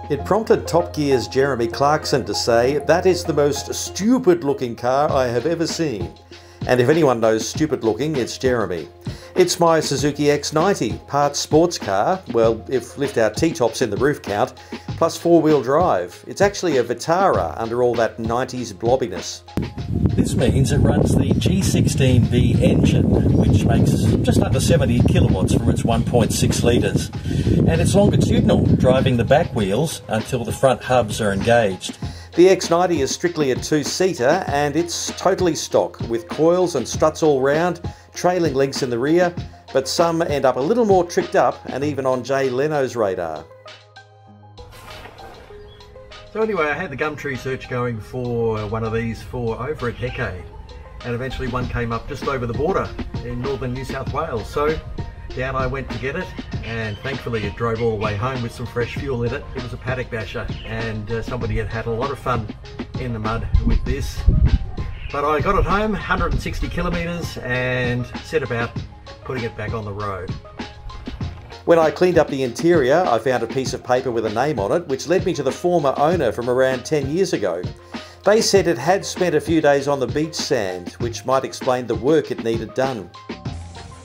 It prompted Top Gear's Jeremy Clarkson to say, "That is the most stupid looking car I have ever seen." And if anyone knows stupid looking, it's Jeremy. It's my Suzuki X90, part sports car, well, if lift out T-tops in the roof count, plus four-wheel drive. It's actually a Vitara under all that 90s blobbiness. This means it runs the G16V engine, which makes just under 70 kilowatts from its 1.6 litres. And it's longitudinal, driving the back wheels until the front hubs are engaged. The X90 is strictly a two-seater and it's totally stock, with coils and struts all round, trailing links in the rear, but some end up a little more tricked up and even on Jay Leno's radar. So anyway, I had the Gumtree search going for one of these for over a decade, and eventually one came up just over the border in northern New South Wales. So down I went to get it, and thankfully it drove all the way home with some fresh fuel in it. It was a paddock basher, and somebody had had a lot of fun in the mud with this. But I got it home, 160 kilometres, and set about putting it back on the road. When I cleaned up the interior, I found a piece of paper with a name on it, which led me to the former owner from around 10 years ago. They said it had spent a few days on the beach sand, which might explain the work it needed done.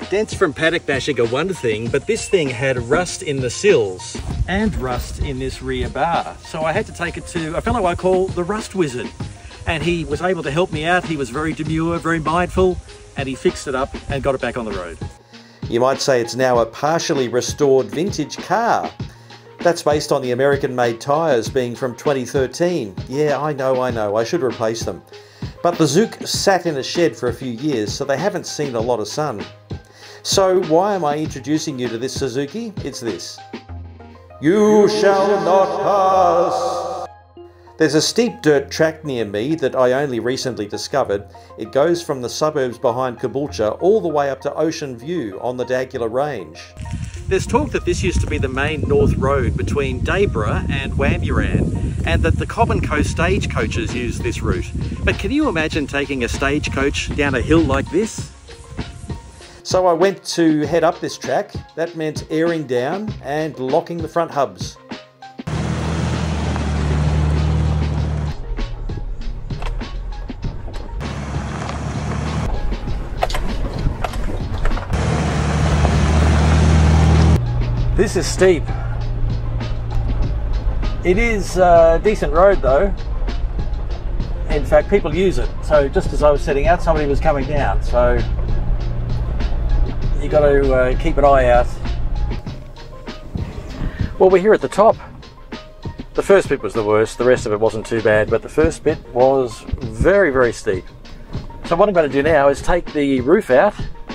Dents from paddock bashing are one thing, but this thing had rust in the sills and rust in this rear bar. So I had to take it to a fellow I call the Rust Wizard. And he was able to help me out. He was very demure, very mindful, and he fixed it up and got it back on the road. You might say it's now a partially restored vintage car. That's based on the American-made tyres being from 2013. Yeah, I know, I should replace them. But the Zook sat in a shed for a few years, so they haven't seen a lot of sun. So why am I introducing you to this Suzuki? It's this. You shall not pass. There's a steep dirt track near me that I only recently discovered. It goes from the suburbs behind Caboolture all the way up to Ocean View on the Dagular Range. There's talk that this used to be the main north road between Dayborough and Wamburan, and that the Common Coast stagecoaches use this route. But can you imagine taking a stagecoach down a hill like this? So I went to head up this track. That meant airing down and locking the front hubs. This is steep. It is a decent road though. In fact, people use it. So just as I was setting out, somebody was coming down. So you got to keep an eye out. Well, we're here at the top. The first bit was the worst. The rest of it wasn't too bad, but the first bit was very, very steep. So what I'm going to do now is take the roof out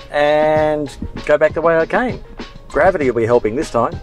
and go back the way I came. Gravity will be helping this time.